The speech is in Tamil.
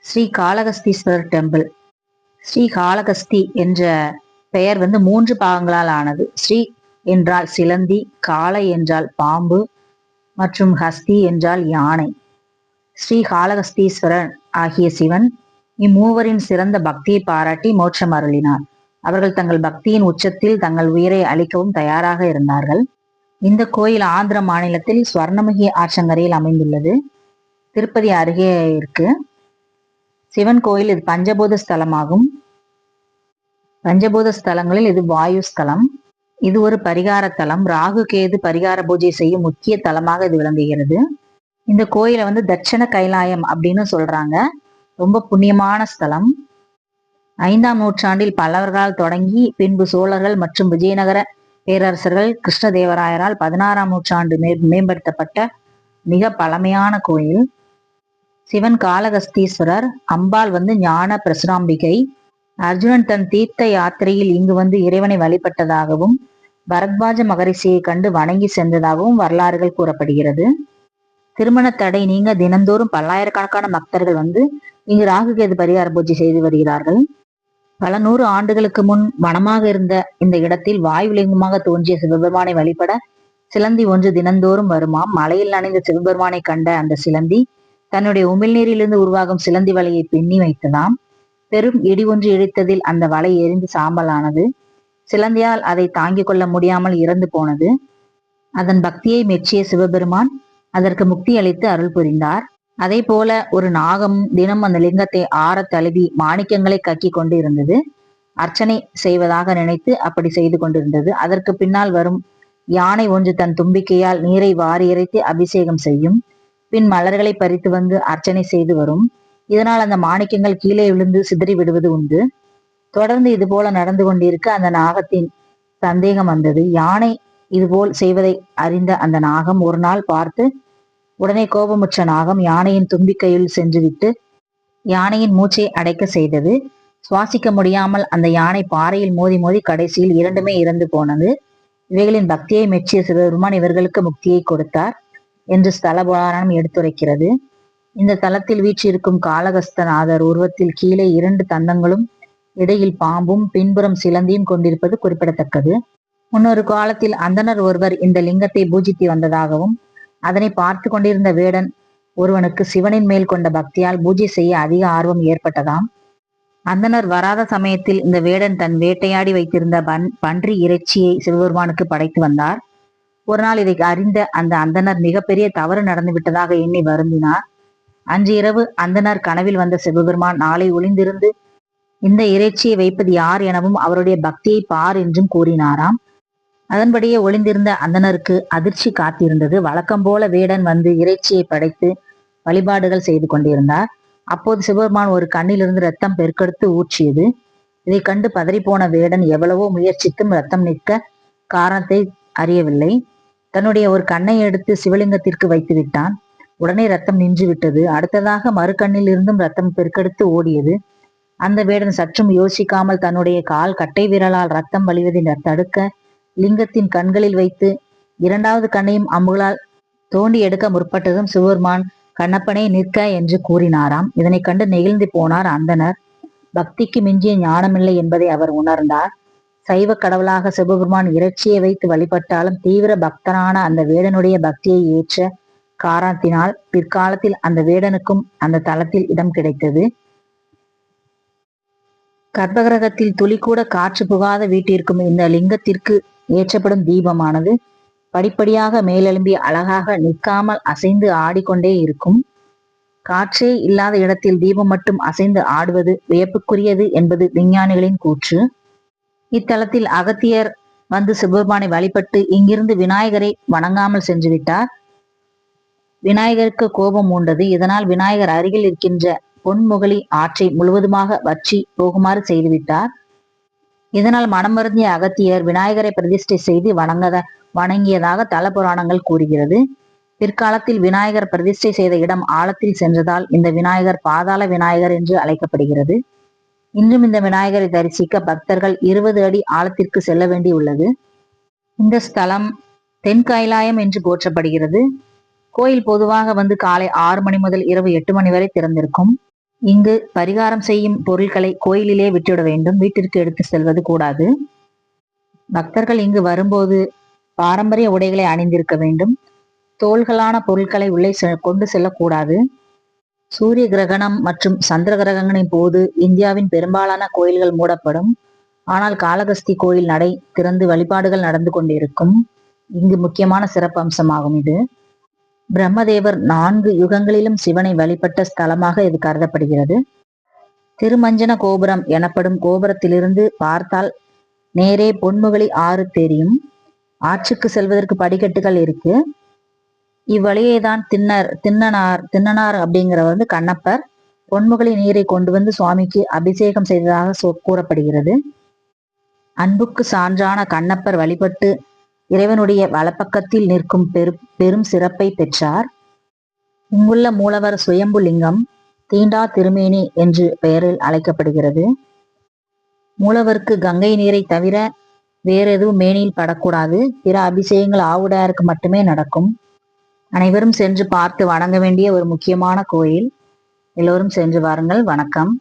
ஸ்ரீ காளகஸ்தீஸ்வரர் டெம்பிள். ஸ்ரீ காளகஸ்தி என்ற பெயர் 3 பாகங்களால் ஆனது. ஸ்ரீ என்றால் சிலந்தி, காளை என்றால் பாம்பு மற்றும் ஹஸ்தி என்றால் யானை. ஸ்ரீ காளகஸ்தீஸ்வரர் ஆகிய சிவன் இம்மூவரின் சிறந்த பக்தியை பாராட்டி மோட்சம் அருளினார். அவர்கள் தங்கள் பக்தியின் உச்சத்தில் தங்கள் உயிரை அளிக்கவும் தயாராக இருந்தார்கள். இந்த கோயில் ஆந்திர மாநிலத்தில் ஸ்வர்ணமுகி ஆற்றங்கரையில் அமைந்துள்ளது. திருப்பதி அருகே இருக்கு. சிவன் கோயில் இது பஞ்சபூத ஸ்தலமாகும். பஞ்சபூத ஸ்தலங்களில் இது வாயு ஸ்தலம். இது ஒரு பரிகார தலம். ராகு கேது பரிகார பூஜை செய்யும் முக்கிய தலமாக இது விளங்குகிறது. இந்த கோயிலை தட்சண கைலாயம் அப்படின்னு சொல்றாங்க. ரொம்ப புண்ணியமான ஸ்தலம். 5ஆம் நூற்றாண்டில் பல்லவர்களால் தொடங்கி பின்பு சோழர்கள் மற்றும் விஜயநகர பேரரசர்கள் கிருஷ்ணதேவராயரால் 16ஆம் நூற்றாண்டு மேம்படுத்தப்பட்ட மிக பழமையான கோயில். சிவன் காளகஸ்தீஸ்வரர், அம்பாள் ஞான பிரசுராம்பிகை. அர்ஜுனன் தன் தீர்த்த யாத்திரையில் இங்கு இறைவனை வழிபட்டதாகவும் பரத்வாஜ மகரிஷியை கண்டு வணங்கி சென்றதாகவும் வரலாறுகள் கூறப்படுகிறது. திருமண தடை நீங்க தினந்தோறும் பல்லாயிரக்கணக்கான பக்தர்கள் இங்கு ராகுகேது பரிகார பூஜை செய்து வருகிறார்கள். பல 100 ஆண்டுகளுக்கு முன் வனமாக இருந்த இந்த இடத்தில் வாயுலிங்கமாக தோன்றிய சிவபெருமானை வழிபட சிலந்தி ஒன்று தினந்தோறும் வருமாம். மலையில் நனைந்த சிவபெருமானை கண்ட அந்த சிலந்தி தன்னுடைய உமிழ்நீரிலிருந்து உருவாகும் சிலந்தி வலையை பின்னி வைத்ததாம். பெரும் இடி ஒன்று இடித்ததில் அந்த வலை எரிந்து சாம்பலானது. சிலந்தியால் அதை தாங்கிக் கொள்ள முடியாமல் இறந்து போனது. அதன் பக்தியை மெச்சிய சிவபெருமான் அதற்கு முக்தி அளித்து அருள் புரிந்தார். அதே போல ஒரு நாகம் தினம் அந்த லிங்கத்தை ஆற தழுவி மாணிக்கங்களை கக்கி கொண்டு இருந்தது. அர்ச்சனை செய்வதாக நினைத்து அப்படி செய்து கொண்டிருந்தது. அதற்கு பின்னால் வரும் யானை ஒன்று தன் தும்பிக்கையால் நீரை வாரி இறைத்து அபிஷேகம் செய்யும். பின் மலர்களை பறித்து அர்ச்சனை செய்து வரும். இதனால் அந்த மாணிக்கங்கள் கீழே விழுந்து சிதறி விடுவது உண்டு. தொடர்ந்து இது போல நடந்து கொண்டிருக்க அந்த நாகத்தின் சந்தேகம் வந்தது. யானை இதுபோல் செய்வதை அறிந்த அந்த நாகம் ஒரு நாள் பார்த்து உடனே கோபமுற்ற நாகம் யானையின் தும்பிக்கையில் சென்று விட்டு யானையின் மூச்சை அடைக்க செய்தது. சுவாசிக்க முடியாமல் அந்த யானை பாறையில் மோதி மோதி கடைசியில் இரண்டுமே இறந்து போனது. இவைகளின் பக்தியை மெச்சிய சிவபெருமான் இவர்களுக்கு முக்தியை கொடுத்தார் என்று ஸ்தல புராணம் எடுத்துரைக்கிறது. இந்த தலத்தில் வீற்றிருக்கும் காளகஸ்தநாதர் உருவத்தில் கீழே 2 தந்தங்களும் இடையில் பாம்பும் பின்புறம் சிலந்தியும் கொண்டிருப்பது குறிப்பிடத்தக்கது. முன்னொரு காலத்தில் அந்தணர் ஒருவர் இந்த லிங்கத்தை பூஜித்து வந்ததாகவும் அதனை பார்த்து கொண்டிருந்த வேடன் ஒருவனுக்கு சிவனின் மேல் கொண்ட பக்தியால் பூஜை செய்ய அதிக ஆர்வம் ஏற்பட்டதாம். அந்தணர் வராத சமயத்தில் இந்த வேடன் தன் வேட்டையாடி வைத்திருந்த பன்றி இறைச்சியை சிவபெருமானுக்கு படைத்து வந்தார். ஒரு நாள் இதை அறிந்த அந்த அந்தணர் மிகப்பெரிய தவறு நடந்து விட்டதாக எண்ணி வருந்தினார். அன்று இரவு அந்தணர் கனவில் வந்த சிவபெருமான் நாளை ஒளிந்திருந்து இந்த இறைச்சியை வைப்பது யார் எனவும் அவருடைய பக்தியை பார் என்றும் கூறினாராம். அதன்படியே ஒளிந்திருந்த அந்தணருக்கு அதிர்ச்சி காத்திருந்தது. வழக்கம் போல வேடன் இறைச்சியை படைத்து வழிபாடுகள் செய்து கொண்டிருந்தார். அப்போது சிவபெருமான் ஒரு கண்ணிலிருந்து ரத்தம் பெருக்கெடுத்து ஊற்றியது. இதை கண்டு பதறிப்போன வேடன் எவ்வளவோ முயற்சித்தும் ரத்தம் நிற்க காரணத்தை அறியவில்லை. தன்னுடைய ஒரு கண்ணை எடுத்து சிவலிங்கத்திற்கு வைத்து விட்டான். உடனே ரத்தம் நின்று விட்டது. அடுத்ததாக மறு கண்ணில் இருந்தும் ரத்தம் பெருக்கெடுத்து ஓடியது. அந்த வேடன் சற்றும் யோசிக்காமல் தன்னுடைய கால் கட்டை விரலால் ரத்தம் வழிவதை தடுக்க லிங்கத்தின் கண்களில் வைத்து 2வது கண்ணையும் அம்புகளால் தோண்டி எடுக்க முற்பட்டதும் சிவபெருமான் கண்ணப்பனே நிற்க என்று கூறினாராம். இதனை கண்டு நெகிழ்ந்து போனார் அந்தணர். பக்திக்கு மிஞ்சிய ஞானமில்லை என்பதை அவர் உணர்ந்தார். சைவ கடவுளாக சிவபெருமான் இறைச்சியை வைத்து வழிபட்டாலும் தீவிர பக்தனான அந்த வேடனுடைய பக்தியை ஏற்ற காரணத்தினால் பிற்காலத்தில் அந்த வேடனுக்கும் அந்த தலத்தில் இடம் கிடைத்தது. கர்ப்பகிரகத்தில் துளி கூட காற்று புகாத வீட்டிற்கும் இந்த லிங்கத்திற்கு ஏற்றப்படும் தீபமானது படிப்படியாக மேலெழும்பி அழகாக நிற்காமல் அசைந்து ஆடிக்கொண்டே இருக்கும். காற்றே இல்லாத இடத்தில் தீபம் மட்டும் அசைந்து ஆடுவது வியப்புக்குரியது என்பது விஞ்ஞானிகளின் கூற்று. இத்தலத்தில் அகத்தியர் சிவபெருமானை வழிபட்டு இங்கிருந்து விநாயகரை வணங்காமல் சென்று விட்டார். விநாயகருக்கு கோபம் உண்டது. இதனால் விநாயகர் அருகில் இருக்கின்ற பொன்முகலி ஆற்றை முழுவதுமாக வற்றி போகுமாறு செய்துவிட்டார். இதனால் மனம் வருந்திய அகத்தியர் விநாயகரை பிரதிஷ்டை செய்து வணங்கியதாக தல புராணங்கள் கூறுகிறது. பிற்காலத்தில் விநாயகர் பிரதிஷ்டை செய்த இடம் ஆழத்தில் சென்றதால் இந்த விநாயகர் பாதாள விநாயகர் என்று அழைக்கப்படுகிறது. இன்றும் இந்த விநாயகரை தரிசிக்க பக்தர்கள் 20 அடி ஆழத்திற்கு செல்ல வேண்டி உள்ளது. இந்த ஸ்தலம் தென் கைலாயம் என்று போற்றப்படுகிறது. கோயில் பொதுவாக காலை 6 மணி முதல் இரவு 8 மணி வரை திறந்திருக்கும். இங்கு பரிகாரம் செய்யும் பொருட்களை கோயிலிலே விட்டுவிட வேண்டும், வீட்டிற்கு எடுத்து செல்வது கூடாது. பக்தர்கள் இங்கு வரும்போது பாரம்பரிய உடைகளை அணிந்திருக்க வேண்டும். தோள்களான பொருட்களை உள்ளே கொண்டு செல்லக்கூடாது. சூரிய கிரகணம் மற்றும் சந்திர கிரகணங்களின் போது இந்தியாவின் பெரும்பாலான கோயில்கள் மூடப்படும். ஆனால் காளகஸ்தி கோயில் நடை திறந்து வழிபாடுகள் நடந்து கொண்டிருக்கும். இங்கு முக்கியமான சிறப்பு அம்சமாகும் இது. பிரம்மதேவர் 4 யுகங்களிலும் சிவனை வழிபட்ட ஸ்தலமாக இது கருதப்படுகிறது. திருமஞ்சன கோபுரம் எனப்படும் கோபுரத்திலிருந்து பார்த்தால் நேரே பொன்முகலி ஆறு தெரியும். ஆற்றுக்கு செல்வதற்கு படிக்கட்டுகள் இருக்கு. இவ்வழியே தான் திண்ணனார் அப்படிங்கிறவர் கண்ணப்பர் பொன்முகலி நீரை கொண்டு வந்து சுவாமிக்கு அபிஷேகம் செய்ததாக கூறப்படுகிறது. அன்புக்கு சான்றான கண்ணப்பர் வழிபட்டு இறைவனுடைய வலப்பக்கத்தில் நிற்கும் பெரும் சிறப்பை பெற்றார். இங்குள்ள மூலவர் சுயம்பு லிங்கம் தீண்டா திருமேனி என்று பெயரில் அழைக்கப்படுகிறது. மூலவருக்கு கங்கை நீரை தவிர வேற எதுவும் மேனியில் படக்கூடாது. பிற அபிஷேகங்கள் ஆவுடையாருக்கு மட்டுமே நடக்கும். அனைவரும் சென்று பார்த்து வணங்க வேண்டிய ஒரு முக்கியமான கோயில். எல்லோரும் சென்று வாருங்கள். வணக்கம்.